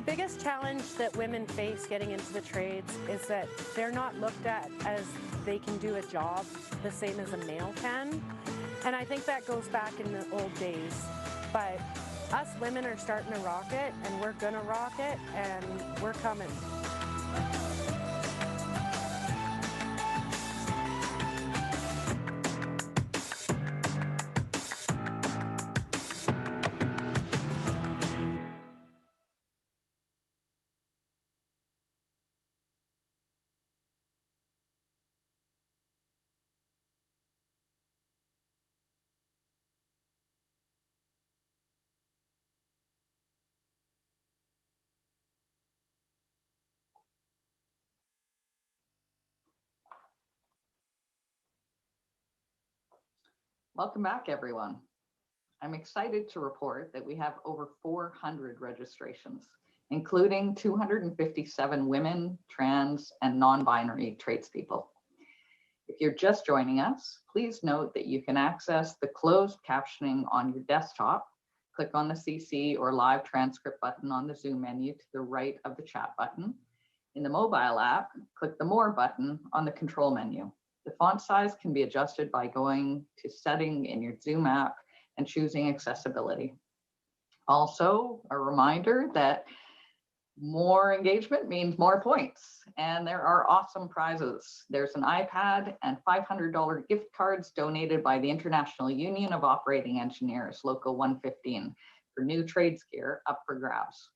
biggest challenge that women face getting into the trades is that they're not looked at as they can do a job the same as a male can. And I think that goes back in the old days. But us women are starting to rock it, and we're gonna rock it, and we're coming. Welcome back, everyone. I'm excited to report that we have over 400 registrations, including 257 women, trans, and non-binary tradespeople. If you're just joining us, please note that you can access the closed captioning on your desktop. Click on the CC or live transcript button on the Zoom menu to the right of the chat button. In the mobile app, click the More button on the control menu. The font size can be adjusted by going to Setting in your Zoom app and choosing Accessibility. Also, a reminder that more engagement means more points, and there are awesome prizes. There's an iPad and $500 gift cards donated by the International Union of Operating Engineers, Local 115, for new trades gear up for grabs.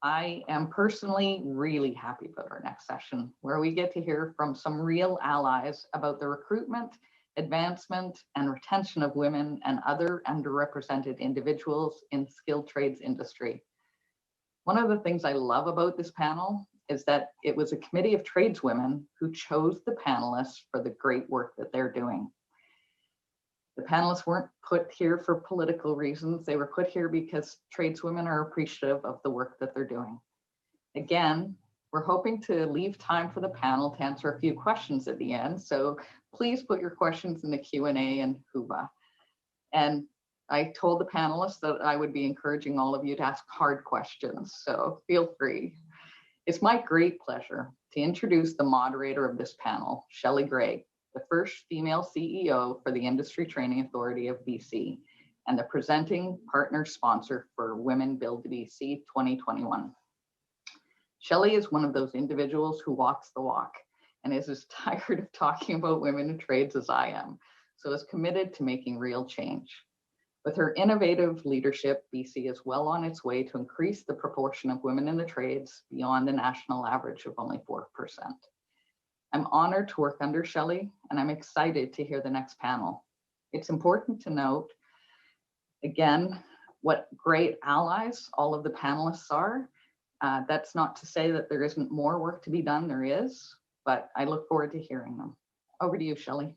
I am personally really happy about our next session, where we get to hear from some real allies about the recruitment, advancement, and retention of women and other underrepresented individuals in the skilled trades industry. One of the things I love about this panel is that it was a committee of tradeswomen who chose the panelists for the great work that they're doing. The panelists weren't put here for political reasons. They were put here because tradeswomen are appreciative of the work that they're doing. Again, we're hoping to leave time for the panel to answer a few questions at the end. So please put your questions in the Q&A and Huba. And I told the panelists that I would be encouraging all of you to ask hard questions, so feel free. It's my great pleasure to introduce the moderator of this panel, Shelley Gray, the first female CEO for the Industry Training Authority of BC, and the presenting partner sponsor for Women Build BC 2021. Shelley is one of those individuals who walks the walk and is as tired of talking about women in trades as I am, so is committed to making real change. With her innovative leadership, BC is well on its way to increase the proportion of women in the trades beyond the national average of only 4%. I'm honored to work under Shelley, and I'm excited to hear the next panel. It's important to note, again, what great allies all of the panelists are. That's not to say that there isn't more work to be done, there is, but I look forward to hearing them. Over to you, Shelley.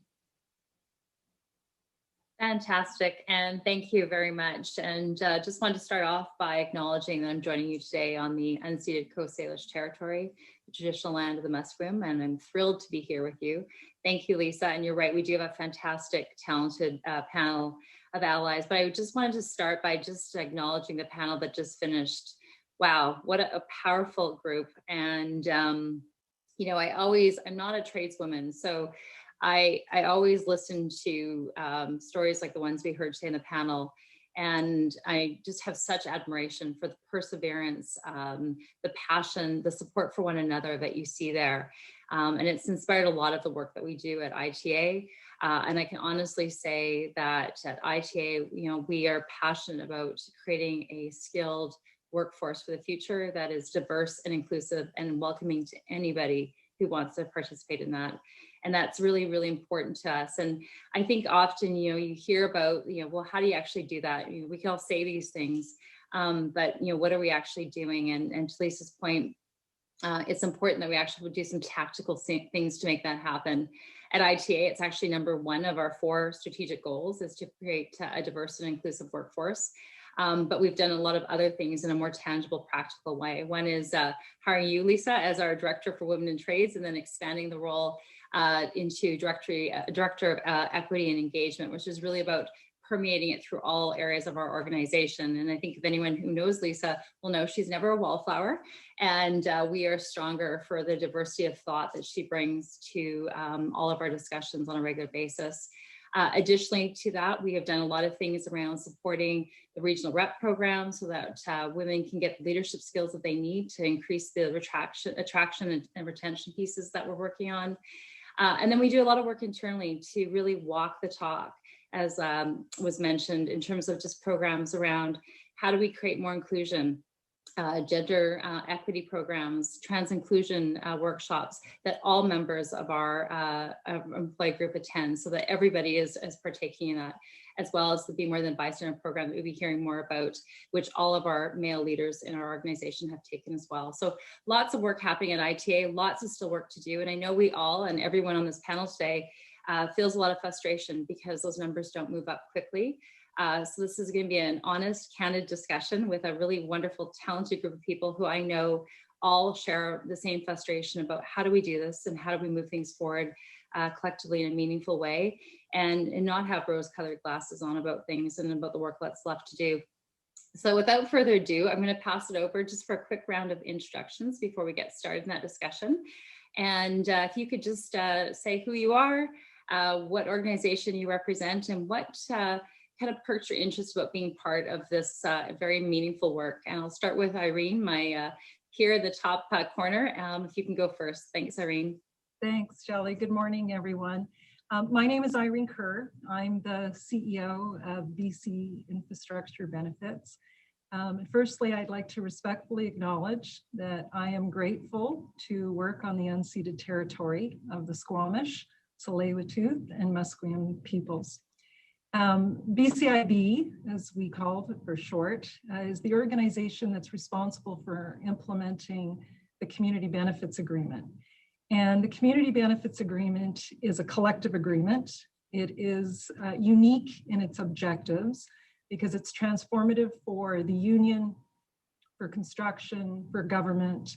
Fantastic, and thank you very much. And just wanted to start off by acknowledging that I'm joining you today on the unceded Coast Salish territory, the traditional land of the Musqueam, and I'm thrilled to be here with you. Thank you, Lisa, and you're right, we do have a fantastic, talented panel of allies, but I just wanted to start by just acknowledging the panel that just finished. Wow, what a powerful group. And, you know, I'm not a tradeswoman, so I always listen to stories like the ones we heard today in the panel, and I just have such admiration for the perseverance, the passion, the support for one another that you see there. And it's inspired a lot of the work that we do at ITA. And I can honestly say that at ITA, you know, we are passionate about creating a skilled workforce for the future that is diverse and inclusive and welcoming to anybody who wants to participate in that. And that's really, really important to us. And I think often, you know, you hear about, you know, well, how do you actually do that? You know, we can all say these things, but, you know, what are we actually doing? And to Lisa's point, it's important that we actually do some tactical things to make that happen. At ITA, it's actually number one of our 4 strategic goals is to create a diverse and inclusive workforce. But we've done a lot of other things in a more tangible, practical way. One is hiring you, Lisa, as our Director for Women in Trades, and then expanding the role into Director of Equity and Engagement, which is really about permeating it through all areas of our organization. And I think if anyone who knows Lisa will know she's never a wallflower, and we are stronger for the diversity of thought that she brings to all of our discussions on a regular basis. Additionally to that, we have done a lot of things around supporting the regional rep program so that women can get the leadership skills that they need to increase the attraction and retention pieces that we're working on. And then we do a lot of work internally to really walk the talk, as was mentioned, in terms of just programs around how do we create more inclusion, gender equity programs, trans inclusion workshops that all members of our employee group attend, so that everybody is partaking in that, as well as the Be More Than Bystander program that we'll be hearing more about, which all of our male leaders in our organization have taken as well. So lots of work happening at ITA, lots of still work to do. And I know we all, and everyone on this panel today, feels a lot of frustration because those numbers don't move up quickly. So this is going to be an honest, candid discussion with a really wonderful, talented group of people who I know all share the same frustration about how do we do this and how do we move things forward collectively in a meaningful way, and not have rose-colored glasses on about things and about the work that's left to do. So without further ado, I'm going to pass it over just for a quick round of introductions before we get started in that discussion. And if you could just say who you are, what organization you represent, and what kind of perked your interest about being part of this very meaningful work. And I'll start with Irene, my here at the top corner. If you can go first. Thanks, Irene. Thanks, Shelley. Good morning, everyone. My name is Irene Kerr. I'm the CEO of BC Infrastructure Benefits. Firstly, I'd like to respectfully acknowledge that I am grateful to work on the unceded territory of the Squamish, Tsleil-Waututh, and Musqueam peoples. BCIB, as we call it for short, is the organization that's responsible for implementing the Community Benefits Agreement. And the Community Benefits Agreement is a collective agreement. It is unique in its objectives because it's transformative for the union, for construction, for government,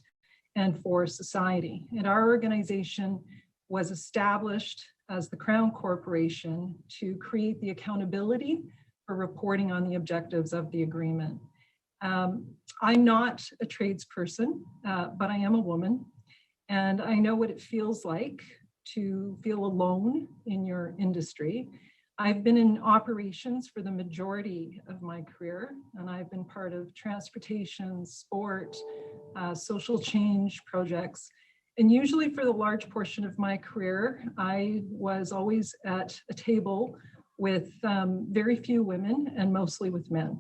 and for society. And our organization was established as the Crown Corporation to create the accountability for reporting on the objectives of the agreement. I'm not a tradesperson, but I am a woman, and I know what it feels like to feel alone in your industry. I've been in operations for the majority of my career, and I've been part of transportation, sport, social change projects. And usually for the large portion of my career, I was always at a table with very few women and mostly with men.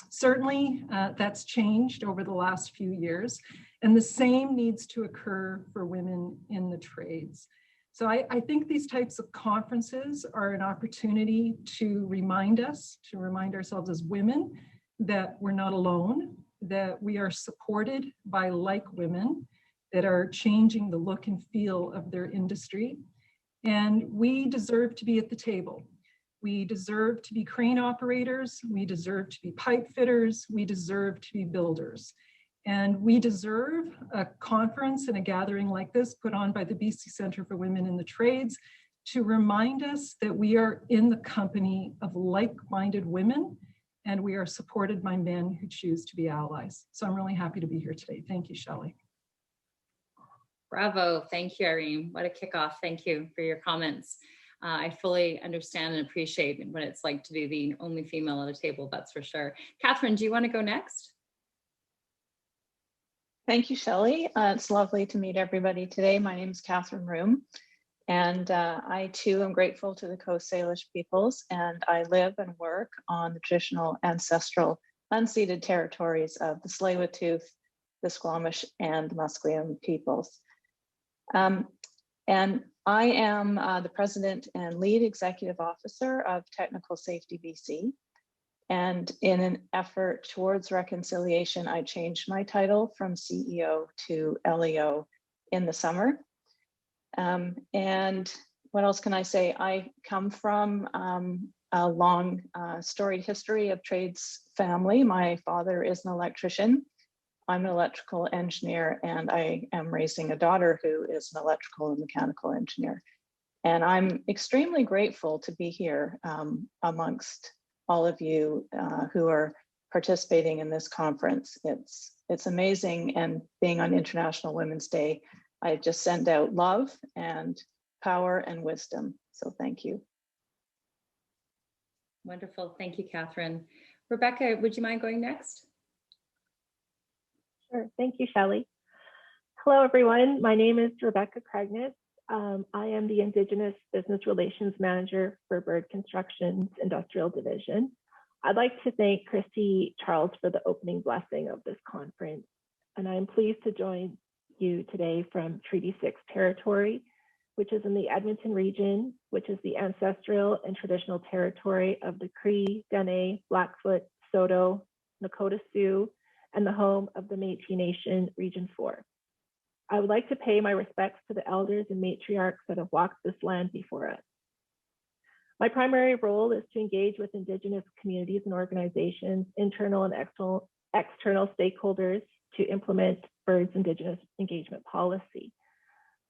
Certainly that's changed over the last few years, and the same needs to occur for women in the trades. So I think these types of conferences are an opportunity to remind ourselves as women that we're not alone, that we are supported by like women that are changing the look and feel of their industry. And we deserve to be at the table. We deserve to be crane operators. We deserve to be pipe fitters. We deserve to be builders. And we deserve a conference and a gathering like this put on by the BC Centre for Women in the Trades to remind us that we are in the company of like-minded women, and we are supported by men who choose to be allies. So I'm really happy to be here today. Thank you, Shelley. Bravo. Thank you, Irene. What a kickoff. Thank you for your comments. I fully understand and appreciate what it's like to be the only female at a table, that's for sure. Catherine, do you want to go next? Thank you, Shelley. It's lovely to meet everybody today. My name is Catherine Roome, and I too am grateful to the Coast Salish peoples, and I live and work on the traditional ancestral unceded territories of the Tsleil-Waututh, the Squamish, and the Musqueam peoples. And I am the president and lead executive officer of Technical Safety BC. And in an effort towards reconciliation, I changed my title from CEO to LEO in the summer. And what else can I say? I come from a long storied history of trades family. My father is an electrician. I'm an electrical engineer, and I am raising a daughter who is an electrical and mechanical engineer. And I'm extremely grateful to be here amongst all of you who are participating in this conference. It's amazing, and being on International Women's Day, I just send out love and power and wisdom. So thank you. Wonderful. Thank you, Catherine. Rebecca, would you mind going next? Sure. Thank you, Shelley. Hello, everyone. My name is Rebecca Kragnes. I am the Indigenous Business Relations Manager for Bird Construction's Industrial Division. I'd like to thank Christy Charles for the opening blessing of this conference. And I'm pleased to join you today from Treaty 6 territory, which is in the Edmonton region, which is the ancestral and traditional territory of the Cree, Dene, Blackfoot, Saulteaux, Nakota Sioux, and the home of the Métis Nation, Region 4. I would like to pay my respects to the elders and matriarchs that have walked this land before us. My primary role is to engage with Indigenous communities and organizations, internal and external stakeholders to implement Bird's Indigenous engagement policy.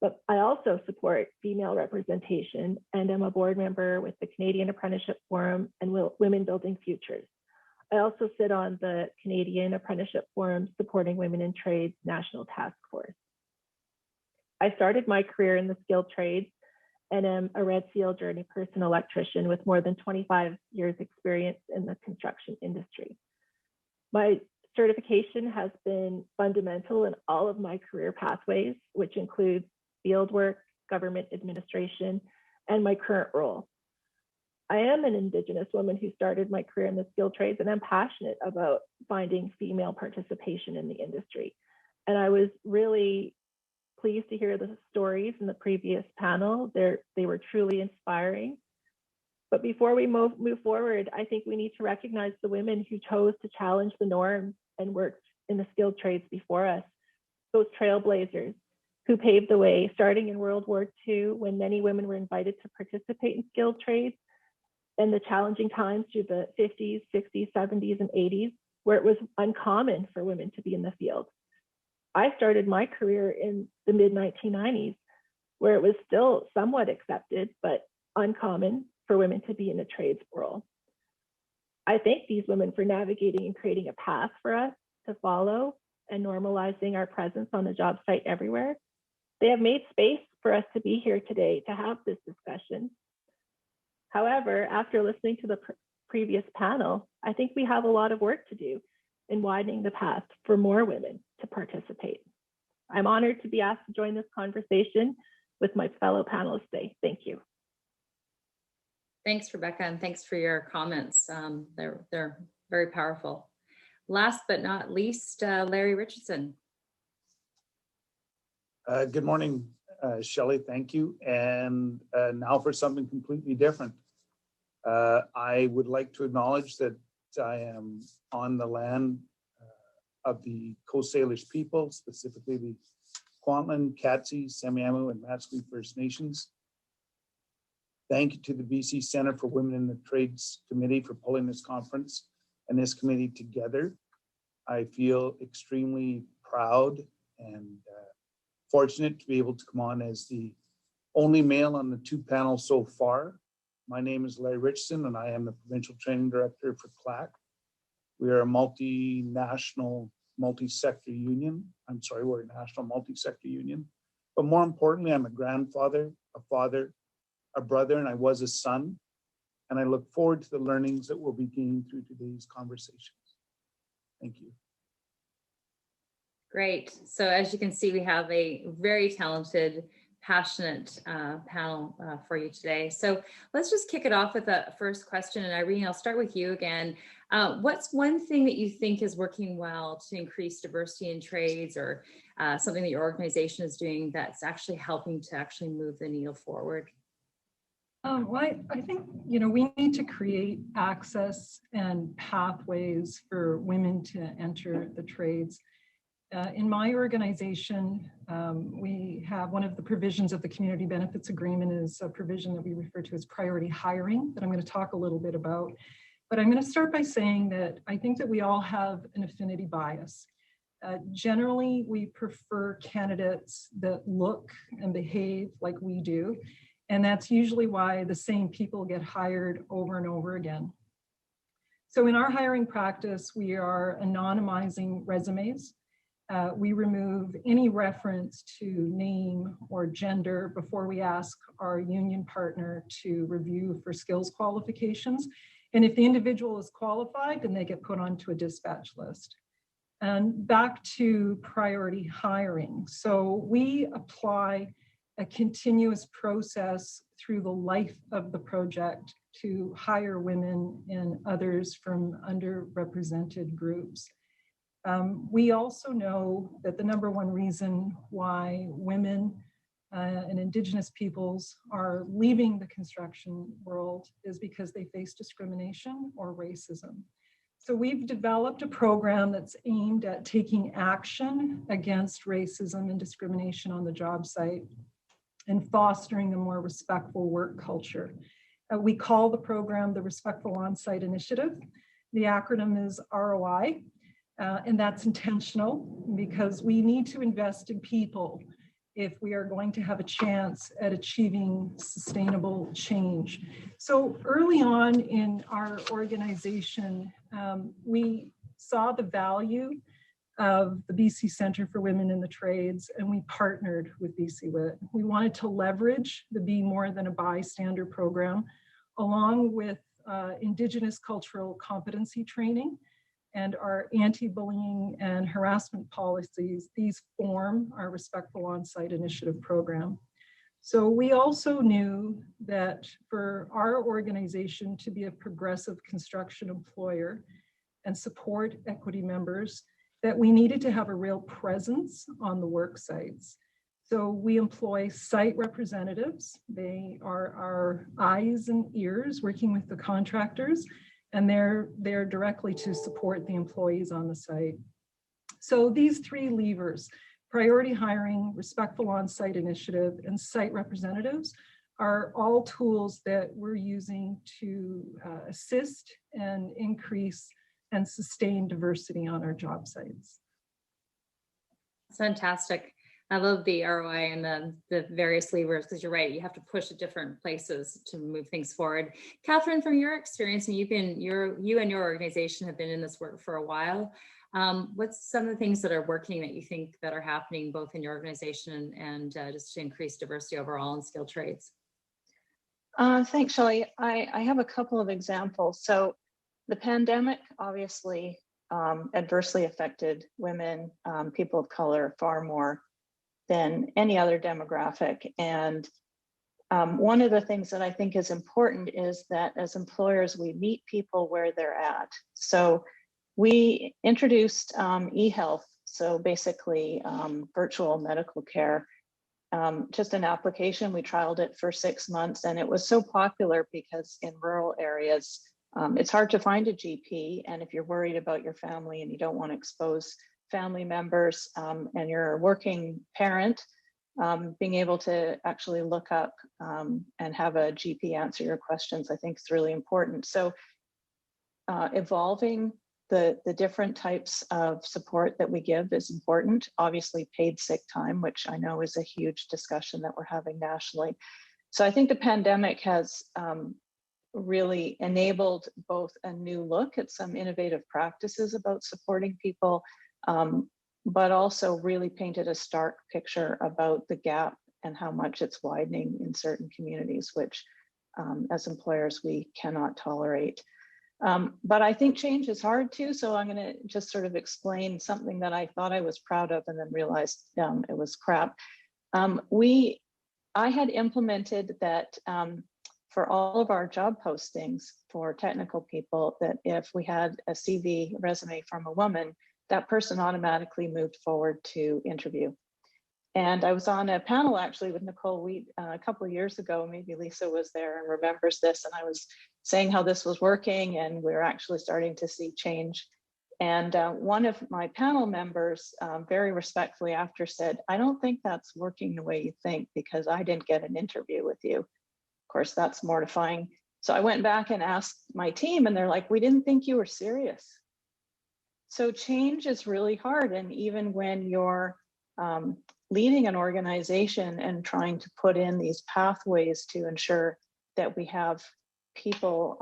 But I also support female representation and am a board member with the Canadian Apprenticeship Forum and Women Building Futures. I also sit on the Canadian Apprenticeship Forum Supporting Women in Trades National Task Force. I started my career in the skilled trades and am a Red Seal journeyperson electrician with more than 25 years experience in the construction industry. My certification has been fundamental in all of my career pathways, which includes field work, government administration, and my current role. I am an Indigenous woman who started my career in the skilled trades, and I'm passionate about finding female participation in the industry. And I was really pleased to hear the stories in the previous panel. They were truly inspiring. But before we move forward, I think we need to recognize the women who chose to challenge the norms and worked in the skilled trades before us, those trailblazers who paved the way, starting in World War II, when many women were invited to participate in skilled trades, and the challenging times through the 50s, 60s, 70s, and 80s, where it was uncommon for women to be in the field. I started my career in the mid-1990s, where it was still somewhat accepted, but uncommon for women to be in a trades role. I thank these women for navigating and creating a path for us to follow and normalizing our presence on the job site everywhere. They have made space for us to be here today to have this discussion. However, after listening to the previous panel, I think we have a lot of work to do in widening the path for more women to participate. I'm honored to be asked to join this conversation with my fellow panelists today. Thank you. Thanks, Rebecca, and thanks for your comments. They're very powerful. Last but not least, Larry Richardson. Good morning, Shelley, thank you. And now for something completely different. I would like to acknowledge that I am on the land of the Coast Salish people, specifically the Kwantlen, Katzie, Semiahmoo, and Matskwe First Nations. Thank you to the BC Centre for Women in the Trades Committee for pulling this conference and this committee together. I feel extremely proud and fortunate to be able to come on as the only male on the two panels so far. My name is Larry Richardson, and I am the Provincial Training Director for CLAC. We are a multinational, multi-sector union. I'm sorry, we're a national multi-sector union. But more importantly, I'm a grandfather, a father, a brother, and I was a son. And I look forward to the learnings that we'll be gaining through today's conversations. Thank you. Great. So as you can see, we have a very talented, passionate panel for you today. So let's just kick it off with the first question. And Irene, I'll start with you again. What's one thing that you think is working well to increase diversity in trades, or something that your organization is doing that's actually helping to actually move the needle forward? Well, I think, we need to create access and pathways for women to enter the trades. In my organization, we have one of the provisions of the Community Benefits Agreement is a provision that we refer to as priority hiring that I'm going to talk a little bit about. But I'm going to start by saying that I think that we all have an affinity bias. Generally, we prefer candidates that look and behave like we do. And that's usually why the same people get hired over and over again. So in our hiring practice, we are anonymizing resumes. We remove any reference to name or gender before we ask our union partner to review for skills qualifications. And if the individual is qualified, then they get put onto a dispatch list. And back to priority hiring. So we apply a continuous process through the life of the project to hire women and others from underrepresented groups. We also know that the number one reason why women and Indigenous peoples are leaving the construction world is because they face discrimination or racism. So we've developed a program that's aimed at taking action against racism and discrimination on the job site and fostering a more respectful work culture. We call the program the Respectful On-Site Initiative. The acronym is ROI. And that's intentional because we need to invest in people if we are going to have a chance at achieving sustainable change. So early on in our organization, we saw the value of the BC Centre for Women in the Trades, and we partnered with BCWIT. We wanted to leverage the Be More Than a Bystander program along with Indigenous cultural competency training and our anti-bullying and harassment policies. These form our Respectful On-Site Initiative program. So we also knew that for our organization to be a progressive construction employer and support equity members, that we needed to have a real presence on the work sites. So we employ site representatives. They are our eyes and ears working with the contractors, and they're there directly to support the employees on the site. So these three levers, priority hiring, Respectful On-Site Initiative, and site representatives are all tools that we're using to assist and increase and sustain diversity on our job sites. Fantastic. I love the ROI and the various levers, because you're right, you have to push at different places to move things forward. Catherine, from your experience, and you and your organization have been in this work for a while, what's some of the things that are working that you think that are happening both in your organization and just to increase diversity overall in skilled trades? Thanks, Shelley. I have a couple of examples. So the pandemic obviously adversely affected women, people of color far more than any other demographic. And one of the things that I think is important is that as employers, we meet people where they're at. So we introduced e-health, so basically virtual medical care, just an application. We trialed it for 6 months, and it was so popular because in rural areas, it's hard to find a GP. And if you're worried about your family and you don't want to expose family members and you're a working parent, being able to actually look up and have a GP answer your questions, I think is really important. So evolving the different types of support that we give is important. Obviously paid sick time, which I know is a huge discussion that we're having nationally. So I think the pandemic has really enabled both a new look at some innovative practices about supporting people, but also really painted a stark picture about the gap and how much it's widening in certain communities, which as employers, we cannot tolerate. But I think change is hard too. So I'm gonna just sort of explain something that I thought I was proud of and then realized it was crap. I had implemented that for all of our job postings for technical people, that if we had a CV resume from a woman, that person automatically moved forward to interview. And I was on a panel actually with Nicole Wheat a couple of years ago, maybe Lisa was there and remembers this, and I was saying how this was working and we were actually starting to see change. And one of my panel members very respectfully after said, I don't think that's working the way you think because I didn't get an interview with you. Of course, that's mortifying. So I went back and asked my team and they're like, we didn't think you were serious. So change is really hard. And even when you're leading an organization and trying to put in these pathways to ensure that we have people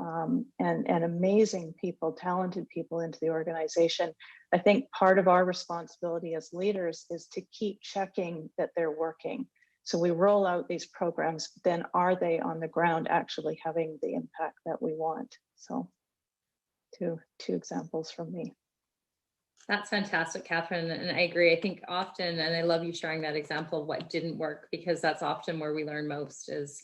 and amazing people, talented people into the organization. I think part of our responsibility as leaders is to keep checking that they're working. So we roll out these programs, but then are they on the ground actually having the impact that we want? So two examples from me. That's fantastic, Catherine. And I agree. I think often, and I love you sharing that example of what didn't work, because that's often where we learn most is,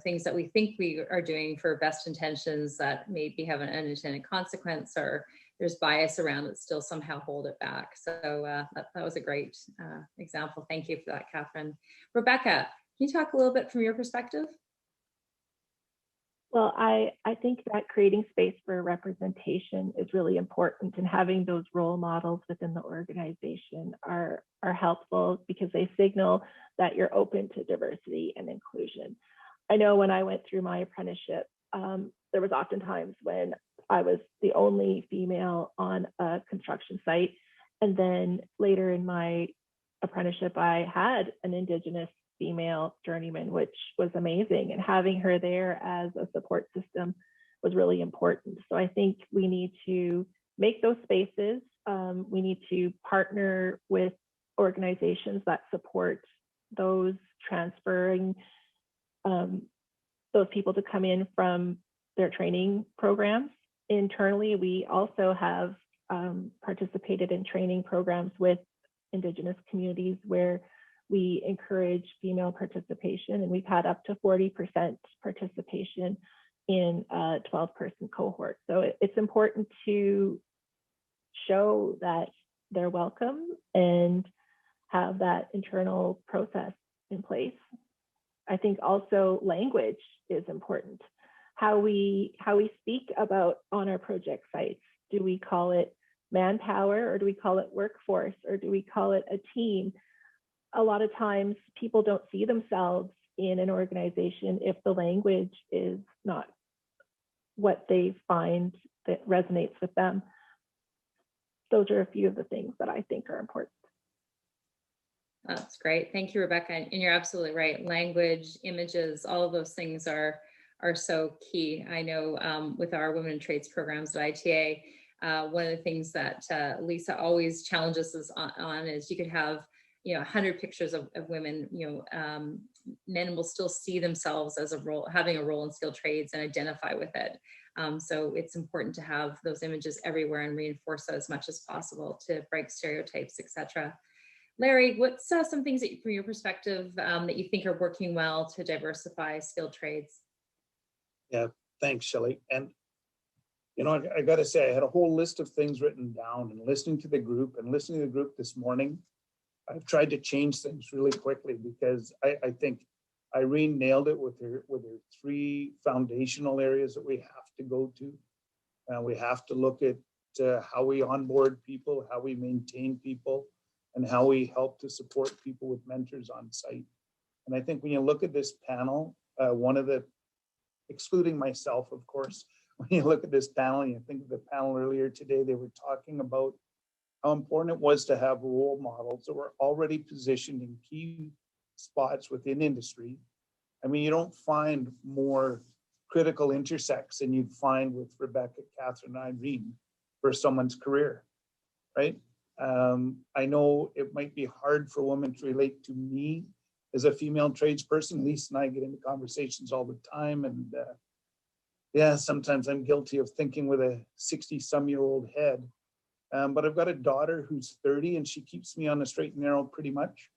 things that we think we are doing for best intentions that maybe have an unintended consequence, or there's bias around that still somehow hold it back. So that was a great example. Thank you for that, Catherine. Rebecca, can you talk a little bit from your perspective? Well, I think that creating space for representation is really important, and having those role models within the organization are helpful because they signal that you're open to diversity and inclusion. I know when I went through my apprenticeship, there was often times when I was the only female on a construction site. And then later in my apprenticeship, I had an Indigenous female journeyman, which was amazing. And having her there as a support system was really important. So I think we need to make those spaces. We need to partner with organizations that support those transferring those people to come in from their training programs. Internally, we also have participated in training programs with Indigenous communities where we encourage female participation, and we've had up to 40% participation in a 12-person cohort. So it's important to show that they're welcome and have that internal process in place. I think also language is important. How we speak about on our project sites. Do we call it manpower, or do we call it workforce, or do we call it a team? A lot of times people don't see themselves in an organization if the language is not what they find that resonates with them. Those are a few of the things that I think are important. That's great. Thank you, Rebecca. And you're absolutely right. Language, images, all of those things are so key. I know with our Women in Trades programs at ITA, one of the things that Lisa always challenges us on is you could have 100 pictures of women, men will still see themselves as having a role in skilled trades and identify with it. So it's important to have those images everywhere and reinforce that as much as possible to break stereotypes, etc. Larry, what's some things that, from your perspective, that you think are working well to diversify skilled trades? Yeah, thanks, Shelley. And I got to say, I had a whole list of things written down, and listening to the group this morning, I've tried to change things really quickly because I think Irene nailed it with her 3 foundational areas that we have to go to. We have to look at how we onboard people, how we maintain people, and how we help to support people with mentors on site. And I think when you look at this panel, excluding myself, of course, when you look at this panel and you think of the panel earlier today, they were talking about how important it was to have role models that were already positioned in key spots within industry. I mean, you don't find more critical intersects than you'd find with Rebecca, Catherine, and Irene for someone's career, right? I know it might be hard for women to relate to me as a female tradesperson. Lisa and I get into conversations all the time, and yeah, sometimes I'm guilty of thinking with a 60-some-year-old head. But I've got a daughter who's 30, and she keeps me on the straight and narrow pretty much.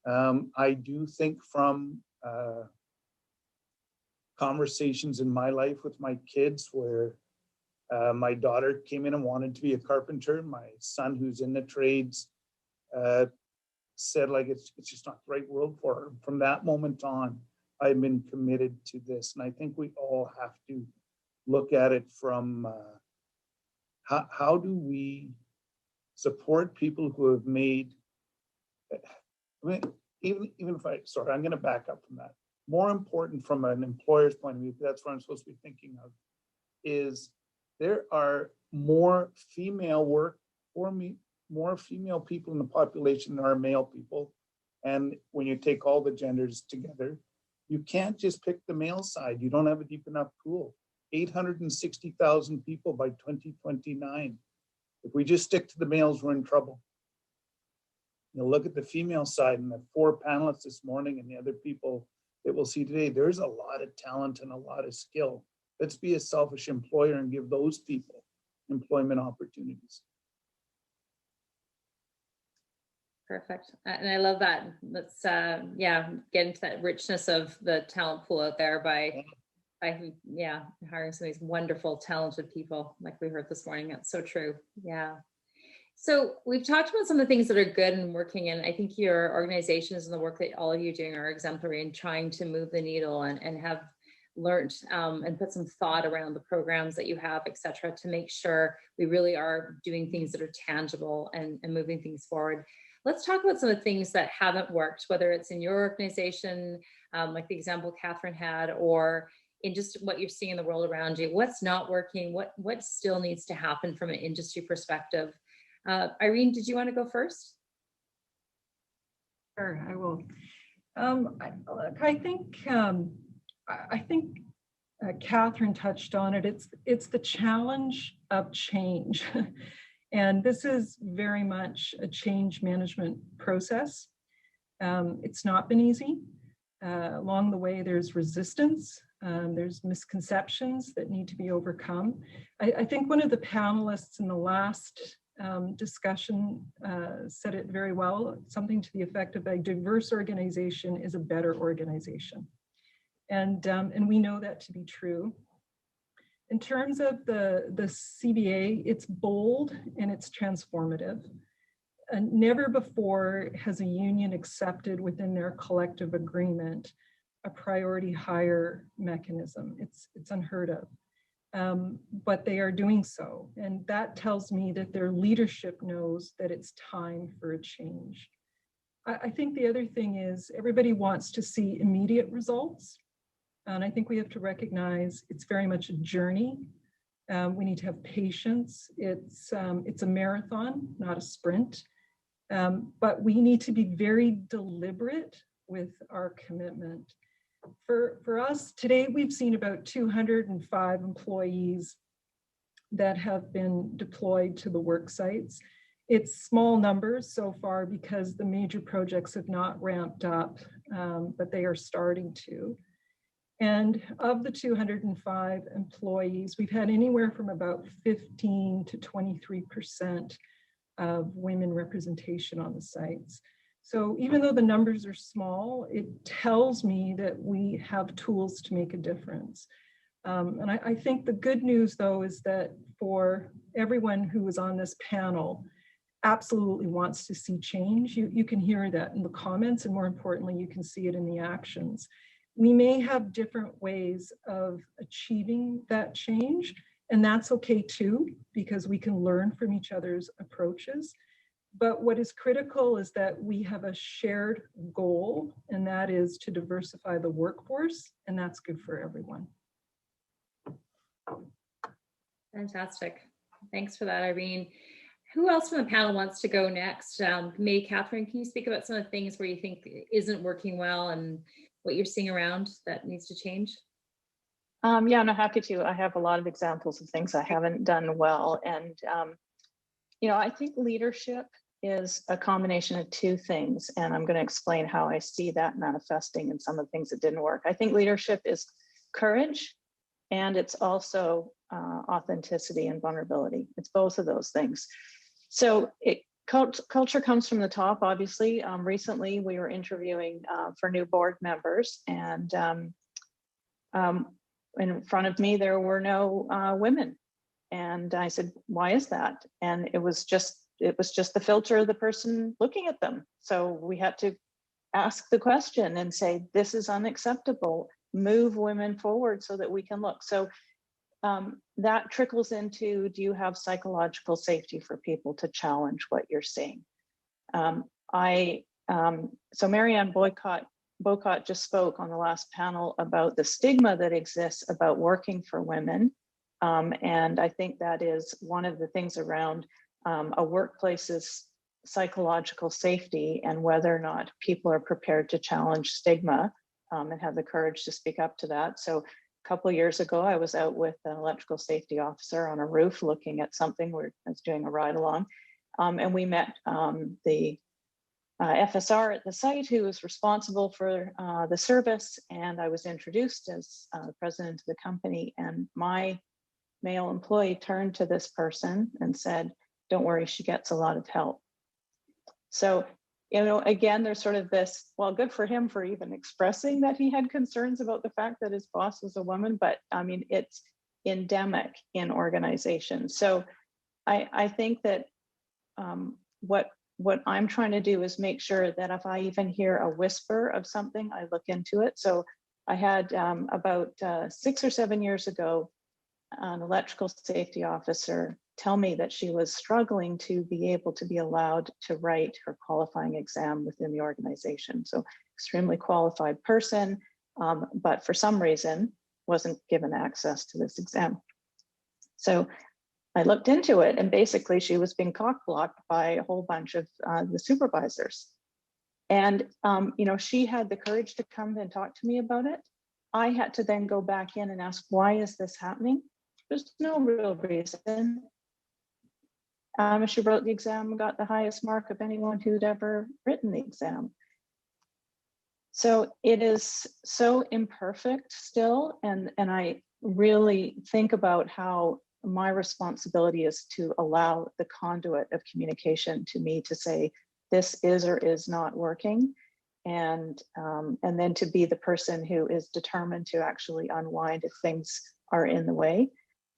I do think from conversations in my life with my kids where my daughter came in and wanted to be a carpenter. My son, who's in the trades, said like it's just not the right world for her. From that moment on, I've been committed to this. And I think we all have to look at it from how do we support people who have made, even if I'm going to back up from that. More important from an employer's point of view, that's what I'm supposed to be thinking of, is there are more female more female people in the population than are male people. And when you take all the genders together, you can't just pick the male side. You don't have a deep enough pool. 860,000 people by 2029. If we just stick to the males, we're in trouble. You know, look at the female side and the 4 panelists this morning and the other people that we'll see today. There's a lot of talent and a lot of skill. Let's be a selfish employer and give those people employment opportunities. Perfect. And I love that. Let's get into that richness of the talent pool out there by hiring some of these wonderful, talented people like we heard this morning. That's so true. Yeah. So we've talked about some of the things that are good and working, and I think your organizations and the work that all of you are doing are exemplary in trying to move the needle and have learned and put some thought around the programs that you have, et cetera, to make sure we really are doing things that are tangible and moving things forward. Let's talk about some of the things that haven't worked, whether it's in your organization, like the example Catherine had, or in just what you're seeing in the world around you. What's not working? What still needs to happen from an industry perspective? Irene, did you want to go first? Sure, I will. I think Catherine touched on it. It's the challenge of change. And this is very much a change management process. It's not been easy. Along the way, there's resistance. There's misconceptions that need to be overcome. I think one of the panelists in the last discussion said it very well, something to the effect of a diverse organization is a better organization. And we know that to be true. In terms of the CBA, it's bold and it's transformative. And never before has a union accepted within their collective agreement a priority hire mechanism. It's unheard of. But they are doing so. And that tells me that their leadership knows that it's time for a change. I think the other thing is everybody wants to see immediate results. And I think we have to recognize it's very much a journey. We need to have patience. It's a marathon, not a sprint. But we need to be very deliberate with our commitment. For us, today we've seen about 205 employees that have been deployed to the work sites. It's small numbers so far because the major projects have not ramped up, but they are starting to. And of the 205 employees, we've had anywhere from about 15 to 23% of women representation on the sites. So even though the numbers are small, it tells me that we have tools to make a difference. And I think the good news, though, is that for everyone who was on this panel, absolutely wants to see change. You can hear that in the comments, and more importantly, you can see it in the actions. We may have different ways of achieving that change, and that's okay too, because we can learn from each other's approaches. But what is critical is that we have a shared goal, and that is to diversify the workforce, and that's good for everyone. Fantastic. Thanks for that, Irene. Who else from the panel wants to go next? Maybe Catherine, can you speak about some of the things where you think isn't working well and what you're seeing around that needs to change? Yeah, I'm happy to. I have a lot of examples of things I haven't done well. And, I think leadership is a combination of two things. And I'm going to explain how I see that manifesting in some of the things that didn't work. I think leadership is courage, and it's also authenticity and vulnerability. It's both of those things. So culture comes from the top, obviously. Recently, we were interviewing for new board members, and in front of me, there were no women. And I said, why is that? And it was just the filter of the person looking at them. So we had to ask the question and say, this is unacceptable. Move women forward so that we can look. So that trickles into, do you have psychological safety for people to challenge what you're seeing? So Marianne Boycott just spoke on the last panel about the stigma that exists about working for women. And I think that is one of the things around a workplace's psychological safety and whether or not people are prepared to challenge stigma and have the courage to speak up to that. So a couple of years ago, I was out with an electrical safety officer on a roof looking at something. I was doing a ride along, and we met the FSR at the site who was responsible for the service, and I was introduced as president of the company, and my male employee turned to this person and said, "Don't worry, she gets a lot of help." So, you know, again, there's sort of this, well, good for him for even expressing that he had concerns about the fact that his boss was a woman, but I mean, it's endemic in organizations. So I think that what I'm trying to do is make sure that if I even hear a whisper of something, I look into it. So I had about 6 or 7 years ago, an electrical safety officer tell me that she was struggling to be able to be allowed to write her qualifying exam within the organization. So extremely qualified person, but for some reason wasn't given access to this exam. So I looked into it, and basically she was being cock-blocked by a whole bunch of the supervisors. And you know, she had the courage to come and talk to me about it. I had to then go back in and ask, why is this happening? There's no real reason. She wrote the exam and got the highest mark of anyone who'd ever written the exam. So it is so imperfect still, and I really think about how my responsibility is to allow the conduit of communication to me to say, this is or is not working, and then to be the person who is determined to actually unwind if things are in the way.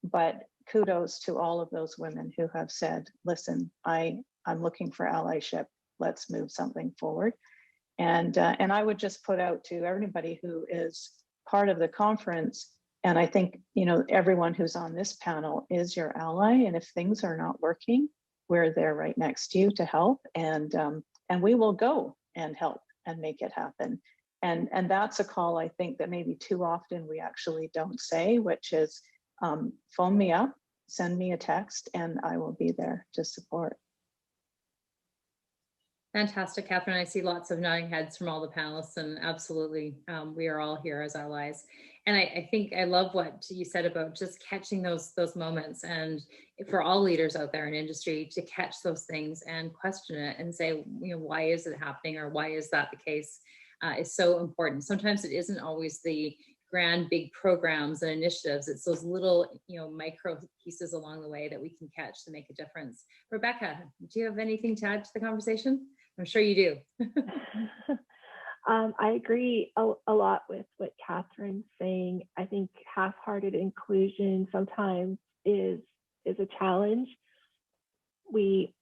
But kudos to all of those women who have said, listen, I'm looking for allyship, let's move something forward. And I would just put out to everybody who is part of the conference, and I think, you know, everyone who's on this panel is your ally, and if things are not working, we're there right next to you to help, and we will go and help and make it happen. And that's a call I think that maybe too often we actually don't say, which is phone me up, send me a text, and I will be there to support. Fantastic, Catherine. I see lots of nodding heads from all the panelists, and absolutely, we are all here as allies. And I think I love what you said about just catching those moments, and for all leaders out there in industry to catch those things and question it and say, you know, why is it happening, or why is that the case, is so important. Sometimes it isn't always the grand big programs and initiatives. It's those little, you know, micro pieces along the way that we can catch to make a difference. Rebecca, do you have anything to add to the conversation? I'm sure you do. I agree a lot with what Catherine's saying. I think half-hearted inclusion sometimes is a challenge. We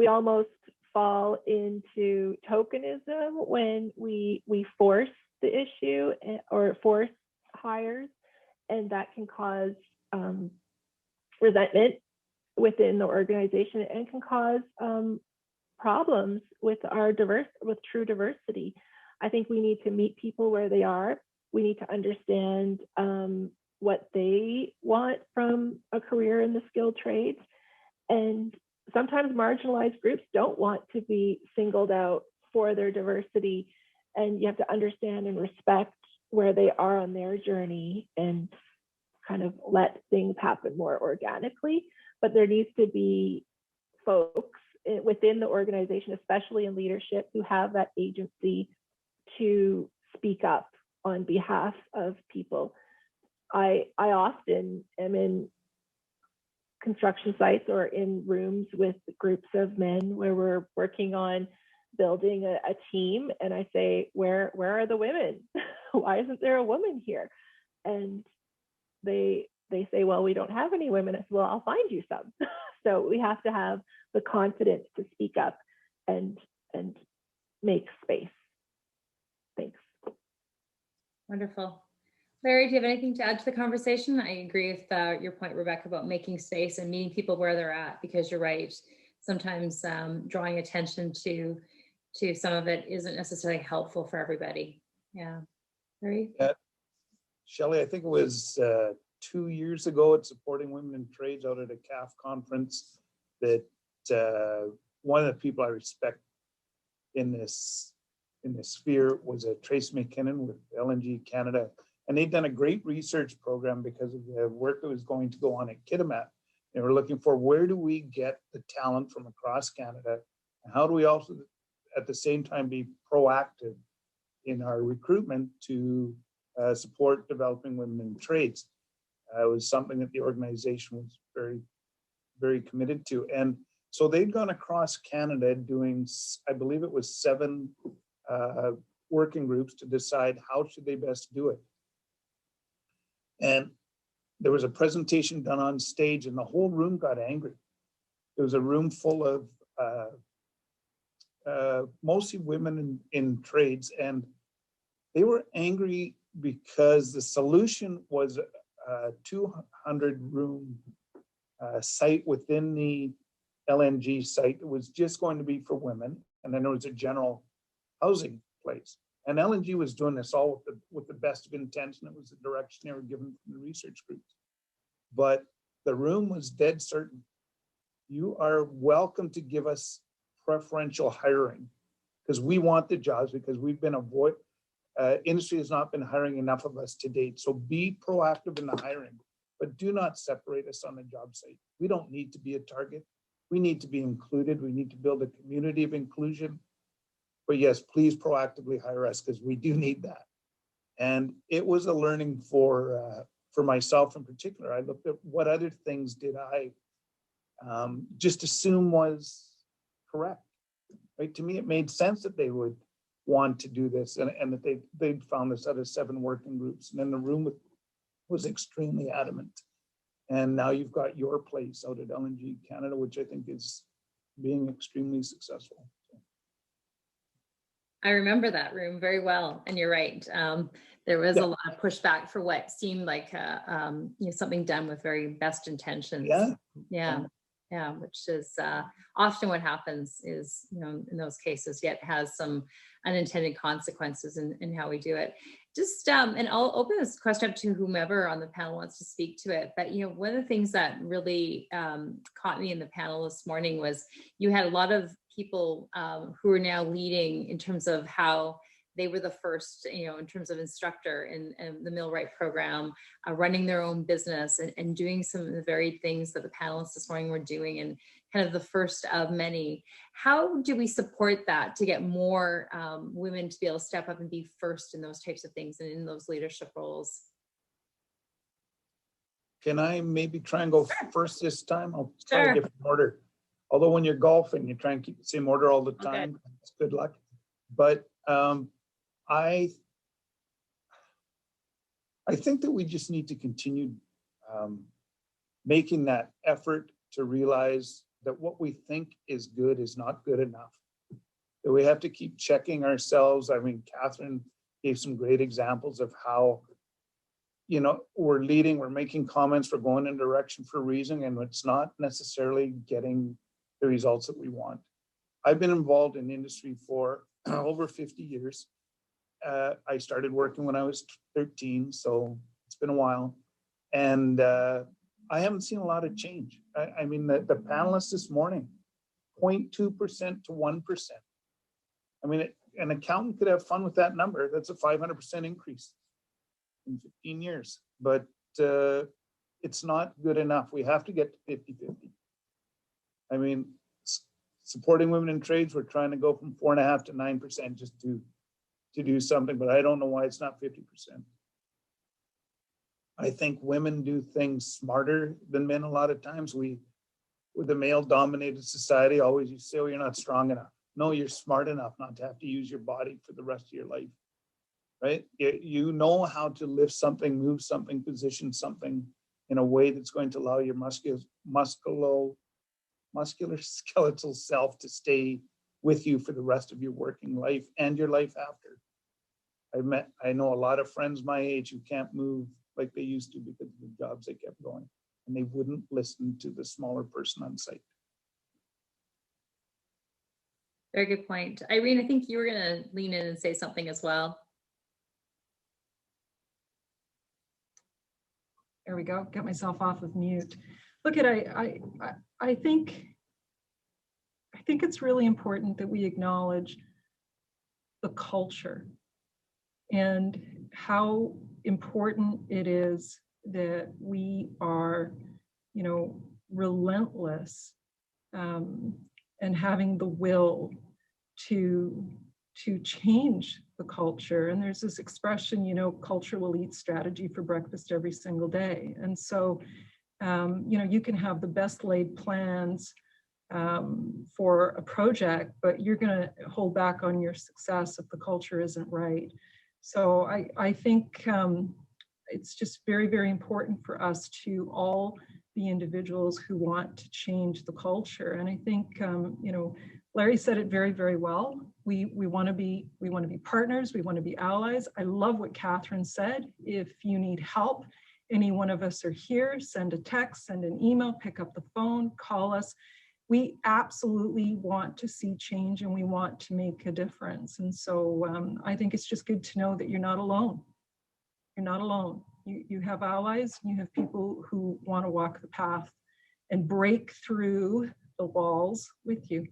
almost fall into tokenism when we force the issue or force hires, and that can cause resentment within the organization and can cause problems with true diversity. I think we need to meet people where they are. We need to understand what they want from a career in the skilled trades. And sometimes marginalized groups don't want to be singled out for their diversity. And you have to understand and respect where they are on their journey and kind of let things happen more organically. But there needs to be folks within the organization, especially in leadership, who have that agency to speak up on behalf of people. I often am in construction sites or in rooms with groups of men where we're working on building a team, and I say, where are the women? Why isn't there a woman here? And they say, well, we don't have any women. I said, well, I'll find you some. So we have to have the confidence to speak up and make space. Thanks. Wonderful. Larry, do you have anything to add to the conversation? I agree with your point, Rebecca, about making space and meeting people where they're at, because you're right. Sometimes drawing attention to some of it isn't necessarily helpful for everybody. Yeah. Larry? Shelley, I think it was 2 years ago at Supporting Women in Trades out at a CAF conference that one of the people I respect in this sphere was Tracy McKinnon with LNG Canada, and they'd done a great research program because of the work that was going to go on at Kitimat. They were looking for, where do we get the talent from across Canada, and how do we also at the same time be proactive in our recruitment to support developing women in trades. It was something that the organization was very, very committed to. And so they'd gone across Canada doing, I believe it was 7 working groups to decide how should they best do it. And there was a presentation done on stage and the whole room got angry. There was a room full of mostly women in trades, and they were angry because the solution was a 200-room site within the LNG site. It was just going to be for women, and then there was a general housing place. And LNG was doing this all with the best of intention. It was the direction they were given from the research groups. But the room was dead certain. You are welcome to give us preferential hiring because we want the jobs, because we've been industry has not been hiring enough of us to date. So be proactive in the hiring, but do not separate us on the job site. We don't need to be a target. We need to be included. We need to build a community of inclusion. But yes, please proactively hire us because we do need that. And it was a learning for myself in particular. I looked at what other things did I just assume was correct. Right? To me, it made sense that they would want to do this, and that they'd found this out of 7 working groups. And then the room was extremely adamant. And now you've got your place out at LNG Canada, which I think is being extremely successful. I remember that room very well, and you're right. There was a lot of pushback for what seemed like something done with very best intentions. Yeah, which is often what happens is, in those cases, yet has some unintended consequences in how we do it. Just, and I'll open this question up to whomever on the panel wants to speak to it. But, one of the things that really caught me in the panel this morning was you had a lot of people who are now leading in terms of how they were the first, in terms of instructor in the Millwright program, running their own business and doing some of the very things that the panelists this morning were doing, and kind of the first of many. How do we support that to get more women to be able to step up and be first in those types of things and in those leadership roles? Can I maybe try and go first this time? I'll try a different order. Although when you're golfing, you try and keep the same order all the time. Okay. It's good luck. But I think that we just need to continue making that effort to realize that what we think is good is not good enough. That we have to keep checking ourselves. I mean, Catherine gave some great examples of how, we're leading, we're making comments, we're going in a direction for a reason, and it's not necessarily getting the results that we want. I've been involved in industry for over 50 years. I started working when I was 13, so it's been a while. And I haven't seen a lot of change. I mean, the panelists this morning, 0.2% to 1%. I mean, an accountant could have fun with that number. That's a 500% increase in 15 years. But it's not good enough. We have to get to 50-50. I mean, supporting women in trades, we're trying to go from 4.5% to 9% just to do something, but I don't know why it's not 50%. I think women do things smarter than men a lot of times. With a male-dominated society, always you say, oh, you're not strong enough. No, you're smart enough not to have to use your body for the rest of your life, right? You know how to lift something, move something, position something in a way that's going to allow your muscular skeletal self to stay with you for the rest of your working life and your life after. I know a lot of friends my age who can't move like they used to because of the jobs they kept going, and they wouldn't listen to the smaller person on site. Very good point. Irene, I think you were going to lean in and say something as well. There we go. Got myself off of mute. Look at I think think it's really important that we acknowledge the culture and how important it is that we are, you know, relentless and having the will to change the culture. And there's this expression, you know, culture will eat strategy for breakfast every single day. And so, you know, you can have the best laid plans for a project, but you're going to hold back on your success if the culture isn't right. So I think it's just very, very important for us to all be individuals who want to change the culture. And I think, you know, Larry said it very, very well. We want to be partners. We want to be allies. I love what Catherine said. If you need help, any one of us are here. Send a text, send an email, pick up the phone, call us. We absolutely want to see change and we want to make a difference. And so I think it's just good to know that you're not alone. You're not alone. You have allies, you have people who want to walk the path and break through the walls with you.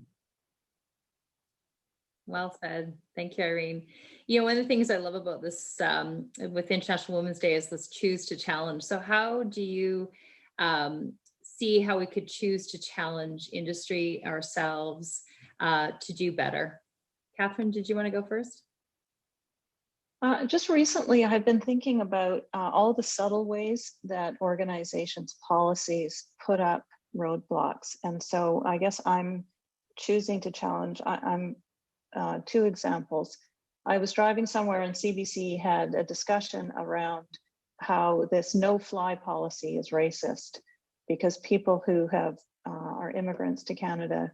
Well said. Thank you, Irene. You know, one of the things I love about this with International Women's Day is this choose to challenge. So how do you see how we could choose to challenge industry, ourselves, to do better? Catherine, did you want to go first? Just recently, I've been thinking about all the subtle ways that organizations' policies put up roadblocks. And so I guess I'm choosing to challenge. I'm two examples. I was driving somewhere and CBC had a discussion around how this no-fly policy is racist because people who are immigrants to Canada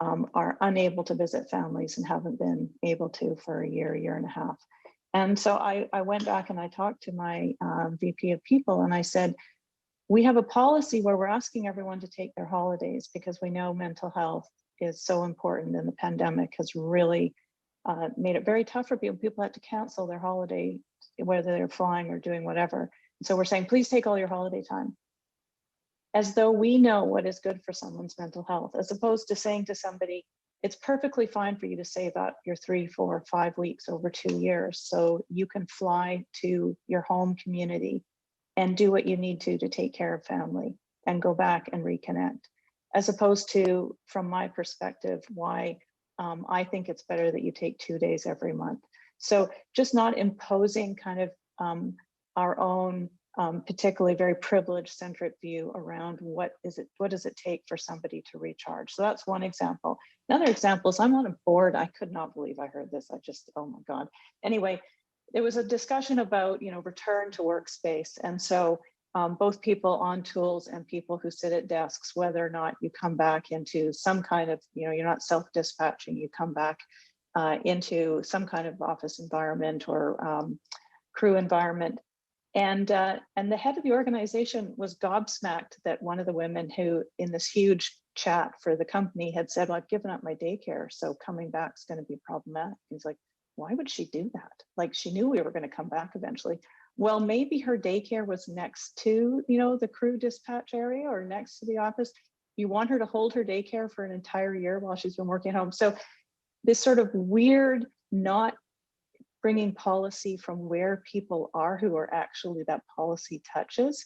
are unable to visit families and haven't been able to for a year and a half. And so I went back and I talked to my VP of people and I said, we have a policy where we're asking everyone to take their holidays because we know mental health is so important and the pandemic has really made it very tough for people. People had to cancel their holiday, whether they're flying or doing whatever. And so we're saying, please take all your holiday time. As though we know what is good for someone's mental health, as opposed to saying to somebody, it's perfectly fine for you to save up your 3, 4, 5 weeks over 2 years so you can fly to your home community and do what you need to take care of family and go back and reconnect. As opposed to, from my perspective, why I think it's better that you take 2 days every month. So just not imposing kind of our own particularly very privileged centric view around what does it take for somebody to recharge. So that's one example. Another example is I'm on a board. I could not believe I heard this. Oh my God. Anyway, there was a discussion about, you know, return to workspace. And so both people on tools and people who sit at desks, whether or not you come back into some kind of, you know, you're not self-dispatching, you come back into some kind of office environment or crew environment. And the head of the organization was gobsmacked that one of the women who in this huge chat for the company had said, well, I've given up my daycare, so coming back is going to be problematic. He's like, why would she do that? Like, she knew we were going to come back eventually. Well, maybe her daycare was next to, you know, the crew dispatch area or next to the office. You want her to hold her daycare for an entire year while she's been working at home. So this sort of weird, not bringing policy from where people are who are actually that policy touches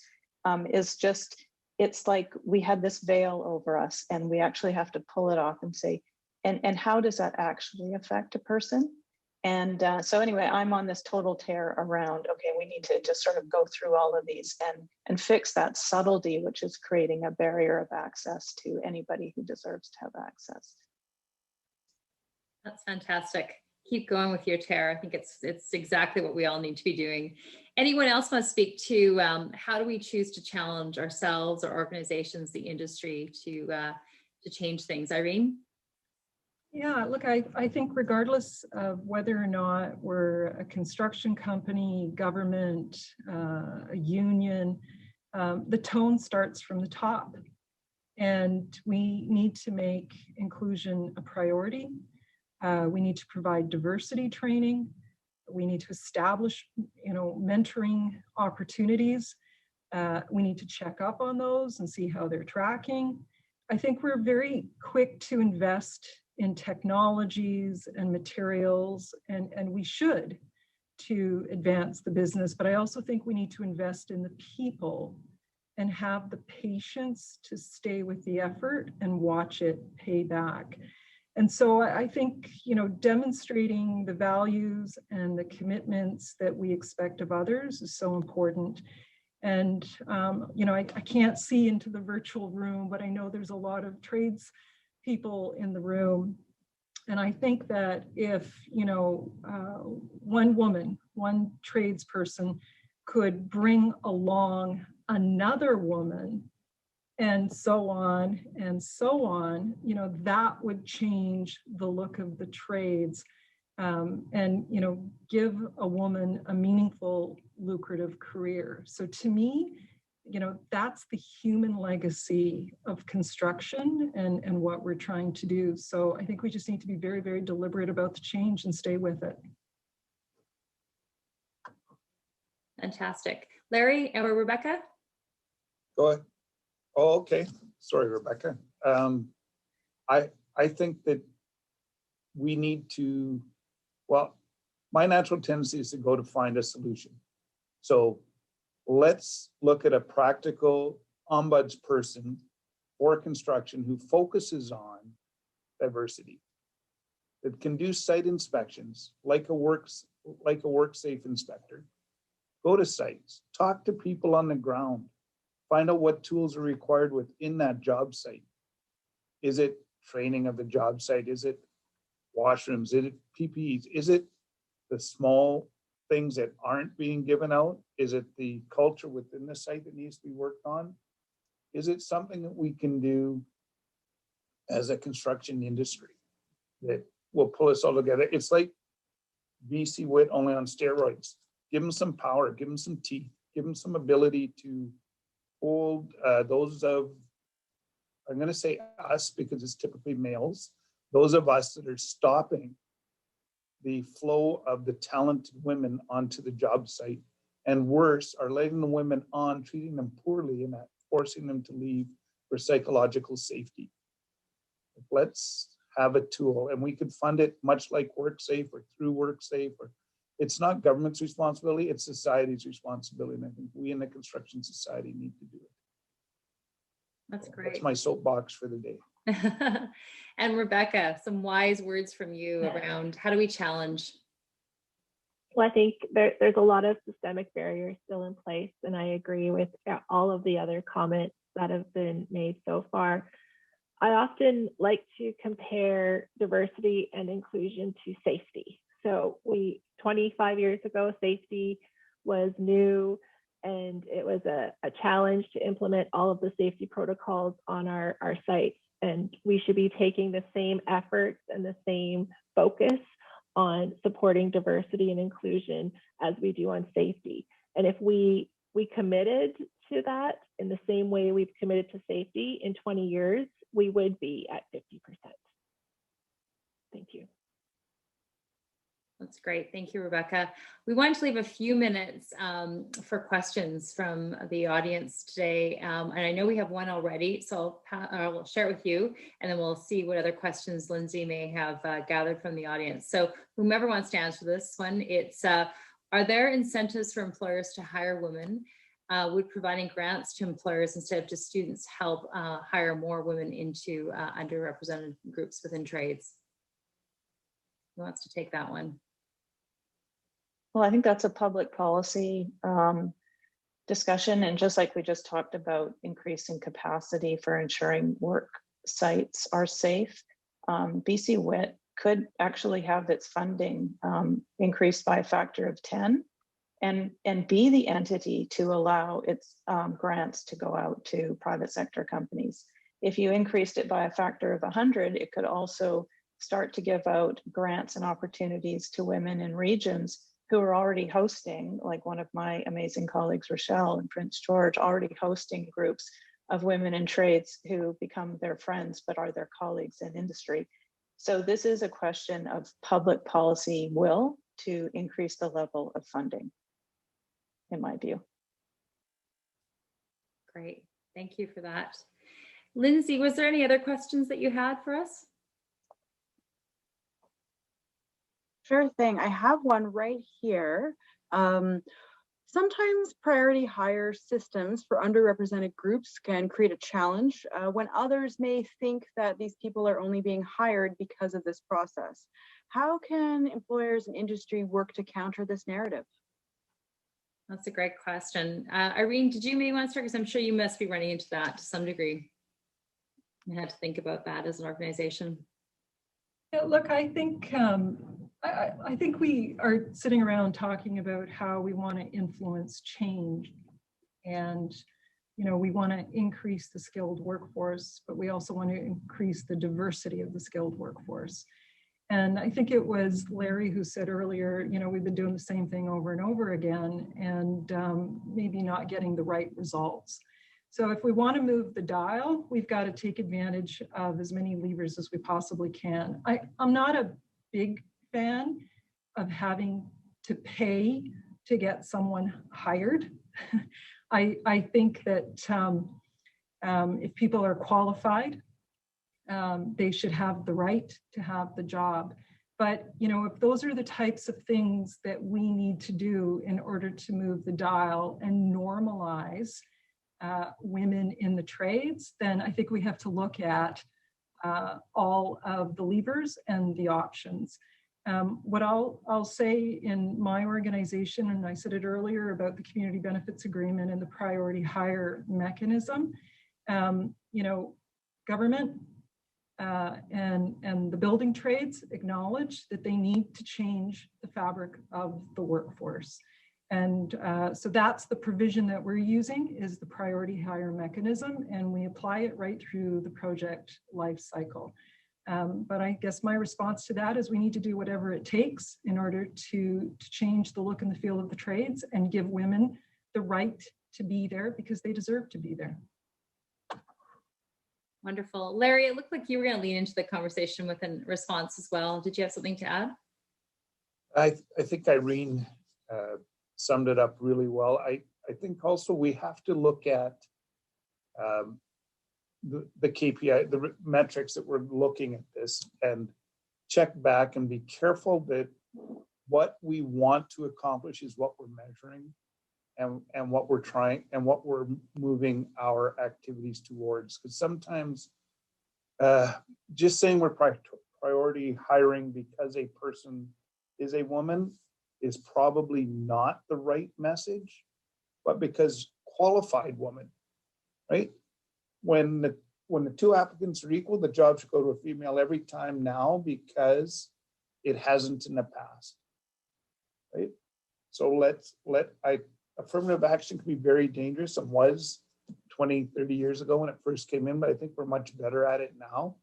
is just, it's like we had this veil over us and we actually have to pull it off and say, and how does that actually affect a person? And so anyway, I'm on this total tear around, okay, we need to just sort of go through all of these and fix that subtlety, which is creating a barrier of access to anybody who deserves to have access. That's fantastic. Keep going with your tear. I think it's exactly what we all need to be doing. Anyone else want to speak to how do we choose to challenge ourselves or organizations, the industry to change things? Irene? Yeah, look, I think regardless of whether or not we're a construction company, government, a union, the tone starts from the top. And we need to make inclusion a priority. We need to provide diversity training. We need to establish, you know, mentoring opportunities. We need to check up on those and see how they're tracking. I think we're very quick to invest in technologies and materials, and we should, to advance the business, but I also think we need to invest in the people and have the patience to stay with the effort and watch it pay back. And so I think, you know, demonstrating the values and the commitments that we expect of others is so important. And, you know, I can't see into the virtual room, but I know there's a lot of trades people in the room. And I think that if, you know, one woman, one tradesperson could bring along another woman and so on, you know, that would change the look of the trades and, you know, give a woman a meaningful, lucrative career. So to me, you know, that's the human legacy of construction and what we're trying to do. So I think we just need to be very, very deliberate about the change and stay with it. Fantastic. Larry or Rebecca? Go ahead. Oh, okay. Sorry, Rebecca. I think that we need to, well, my natural tendency is to go to find a solution. So let's look at a practical ombudsperson for construction who focuses on diversity, that can do site inspections like a work safe inspector. Go to sites, talk to people on the ground, find out what tools are required within that job site. Is it training of the job site? Is it washrooms? Is it PPEs? Is it the small things that aren't being given out? Is it the culture within the site that needs to be worked on? Is it something that we can do as a construction industry that will pull us all together? It's like BCIB only on steroids. Give them some power, give them some teeth, give them some ability to hold those of, I'm going to say us because it's typically males, those of us that are stopping the flow of the talented women onto the job site, and worse, are letting the women on, treating them poorly and forcing them to leave for psychological safety. Let's have a tool, and we could fund it much like WorkSafe or through WorkSafe. Or it's not government's responsibility, it's society's responsibility. And I think we in the construction society need to do it. That's great. That's my soapbox for the day. And Rebecca, some wise words from you around how do we challenge? Well, I think there's a lot of systemic barriers still in place, and I agree with all of the other comments that have been made so far. I often like to compare diversity and inclusion to safety. So 25 years ago, safety was new, and it was a challenge to implement all of the safety protocols on our sites. And we should be taking the same efforts and the same focus on supporting diversity and inclusion as we do on safety. And if we committed to that in the same way we've committed to safety in 20 years, we would be at 50%. Thank you. That's great. Thank you, Rebecca. We wanted to leave a few minutes for questions from the audience today. And I know we have one already, so I'll share it with you, and then we'll see what other questions Lindsay may have gathered from the audience. So whomever wants to answer this one, it's, are there incentives for employers to hire women? Would providing grants to employers instead of just students help hire more women into underrepresented groups within trades? Who wants to take that one? Well, I think that's a public policy discussion. And just like we just talked about increasing capacity for ensuring work sites are safe, BCIB could actually have its funding increased by a factor of 10 and be the entity to allow its grants to go out to private sector companies. If you increased it by a factor of 100, it could also start to give out grants and opportunities to women in regions who are already hosting, like one of my amazing colleagues, Rochelle in Prince George, already hosting groups of women in trades who become their friends, but are their colleagues in industry. So this is a question of public policy will to increase the level of funding, in my view. Great, thank you for that. Lindsay, was there any other questions that you had for us? Sure thing. I have one right here. Sometimes priority hire systems for underrepresented groups can create a challenge when others may think that these people are only being hired because of this process. How can employers and industry work to counter this narrative? That's a great question. Irene, did you maybe want to start? Because I'm sure you must be running into that to some degree. You had to think about that as an organization. Yeah, look, I think I think we are sitting around talking about how we want to influence change, and we want to increase the skilled workforce, but we also want to increase the diversity of the skilled workforce. And I think it was Larry who said earlier, we've been doing the same thing over and over again, and maybe not getting the right results. So if we want to move the dial, we've got to take advantage of as many levers as we possibly can. I'm not a big fan of having to pay to get someone hired. I think that if people are qualified, they should have the right to have the job. But if those are the types of things that we need to do in order to move the dial and normalize women in the trades, then I think we have to look at all of the levers and the options. What I'll say in my organization, and I said it earlier about the community benefits agreement and the priority hire mechanism, government and the building trades acknowledge that they need to change the fabric of the workforce. And so that's the provision that we're using, is the priority hire mechanism, and we apply it right through the project life cycle. But I guess my response to that is we need to do whatever it takes in order to change the look and the feel of the trades and give women the right to be there, because they deserve to be there. Wonderful. Larry, it looked like you were going to lean into the conversation with a response as well. Did you have something to add? I think Irene summed it up really well. I think also we have to look at the KPI, the metrics that we're looking at this, and check back and be careful that what we want to accomplish is what we're measuring and what we're trying and what we're moving our activities towards. Because sometimes just saying we're priority hiring because a person is a woman is probably not the right message, but because qualified woman, right? When the two applicants are equal, the job should go to a female every time now, because it hasn't in the past, right? So affirmative action can be very dangerous, and was 20, 30 years ago when it first came in, but I think we're much better at it now.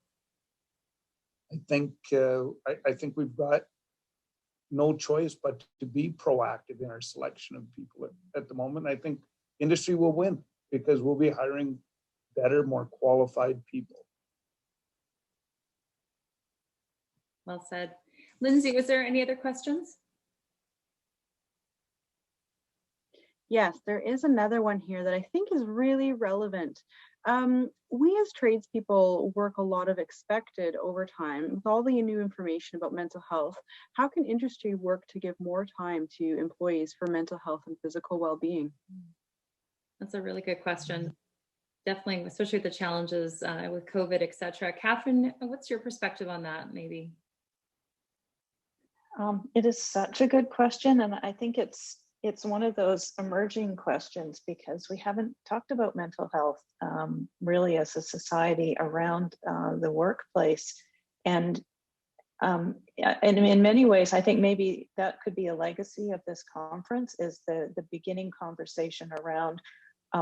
I think we've got no choice but to be proactive in our selection of people at the moment. I think industry will win because we'll be hiring better, more qualified people. Well said. Lindsay, was there any other questions? Yes, there is another one here that I think is really relevant. We as tradespeople work a lot of expected overtime. With all the new information about mental health, how can industry work to give more time to employees for mental health and physical well-being? That's a really good question. Definitely, especially with the challenges with COVID, et cetera. Catherine, what's your perspective on that, maybe? It is such a good question, and I think it's one of those emerging questions, because we haven't talked about mental health really as a society around the workplace. And in many ways, I think maybe that could be a legacy of this conference, is the beginning conversation around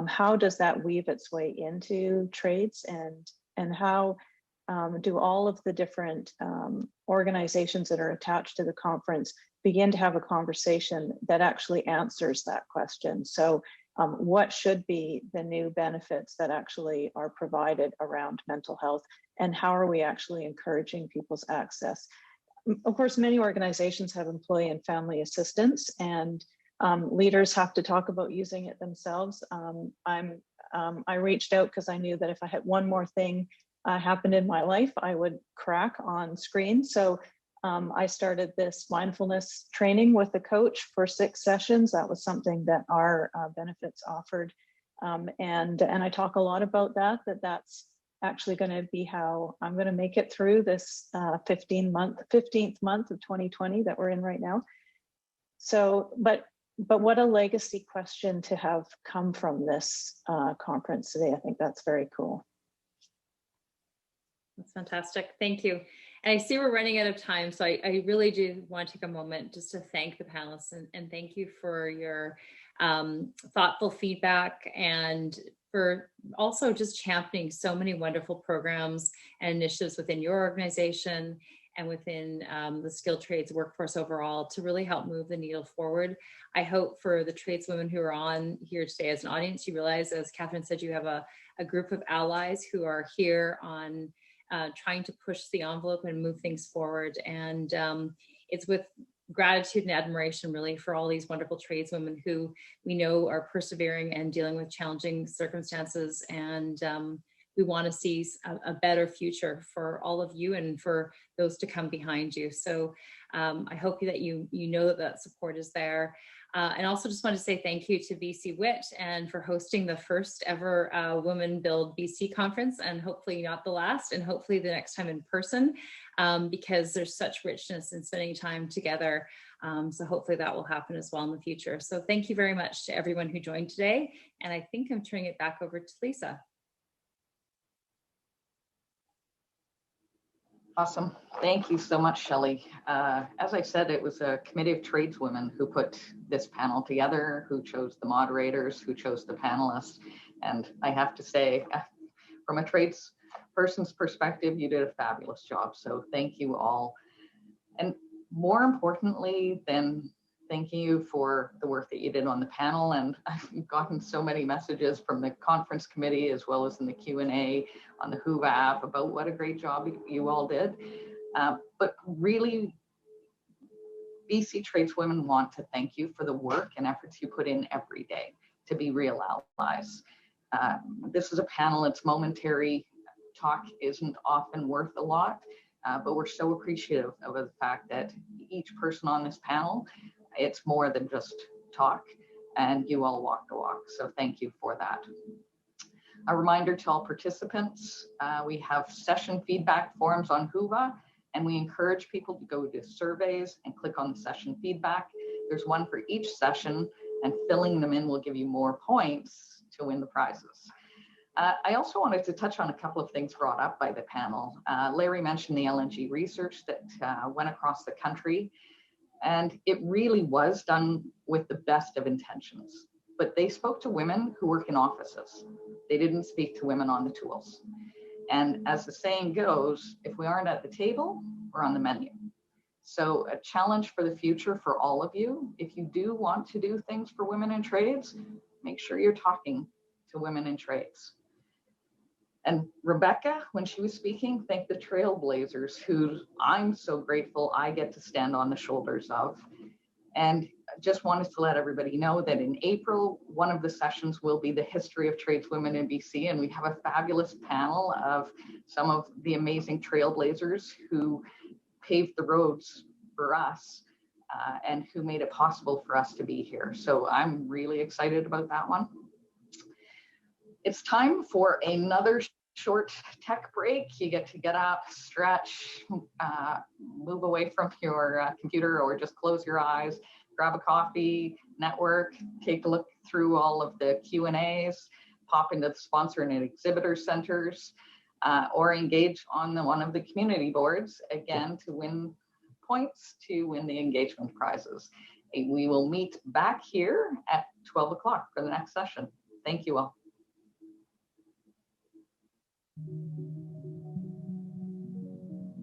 how does that weave its way into trades, and how do all of the different organizations that are attached to the conference begin to have a conversation that actually answers that question. So what should be the new benefits that actually are provided around mental health, and how are we actually encouraging people's access? Of course, many organizations have employee and family assistance, and leaders have to talk about using it themselves. I'm I reached out because I knew that if I had one more thing happen in my life, I would crack on screen. So I started this mindfulness training with a coach for 6 sessions. That was something that our benefits offered. And I talk a lot about that's actually going to be how I'm going to make it through this 15th month of 2020 that we're in right now. So, but what a legacy question to have come from this conference today. I think that's very cool. That's fantastic. Thank you. And I see we're running out of time, so I really do want to take a moment just to thank the panelists and thank you for your thoughtful feedback and for also just championing so many wonderful programs and initiatives within your organization and within the skilled trades workforce overall to really help move the needle forward. I hope for the tradeswomen who are on here today as an audience, you realize, as Catherine said, you have a group of allies who are here on trying to push the envelope and move things forward. And it's with gratitude and admiration really for all these wonderful tradeswomen who we know are persevering and dealing with challenging circumstances. And we want to see a better future for all of you and for those to come behind you. So I hope that you know that support is there. And also just want to say thank you to BC WIT and for hosting the first ever Women Build BC conference, and hopefully not the last, and hopefully the next time in person, because there's such richness in spending time together. So hopefully that will happen as well in the future. So thank you very much to everyone who joined today. And I think I'm turning it back over to Lisa. Awesome. Thank you so much, Shelley. As I said, it was a committee of tradeswomen who put this panel together, who chose the moderators, who chose the panelists. And I have to say, from a tradesperson's perspective, you did a fabulous job. So thank you all. And more importantly than thanking you for the work that you did on the panel, and I've gotten so many messages from the conference committee as well as in the Q&A on the Who app about what a great job you all did. But really, BC tradeswomen want to thank you for the work and efforts you put in every day to be real allies. This is a panel, it's momentary. Talk isn't often worth a lot, but we're so appreciative of the fact that each person on this panel, it's more than just talk, and you all walk the walk. So thank you for that. A reminder to all participants, we have session feedback forms on Whova, and we encourage people to go to surveys and click on the session feedback. There's one for each session, and filling them in will give you more points to win the prizes. I also wanted to touch on a couple of things brought up by the panel. Larry mentioned the LNG research that went across the country. And it really was done with the best of intentions, but they spoke to women who work in offices. They didn't speak to women on the tools. And as the saying goes, if we aren't at the table, we're on the menu. So a challenge for the future for all of you, if you do want to do things for women in trades, make sure you're talking to women in trades. And Rebecca, when she was speaking, thanked the trailblazers who I'm so grateful I get to stand on the shoulders of. And just wanted to let everybody know that in April, one of the sessions will be the history of tradeswomen in BC. And we have a fabulous panel of some of the amazing trailblazers who paved the roads for us and who made it possible for us to be here. So I'm really excited about that one. It's time for another short tech break. You get to get up, stretch, move away from your computer, or just close your eyes, grab a coffee, network, take a look through all of the Q&As, pop into the sponsor and exhibitor centers, or engage on one of the community boards, again, to win points to win the engagement prizes. We will meet back here at 12 o'clock for the next session. Thank you all.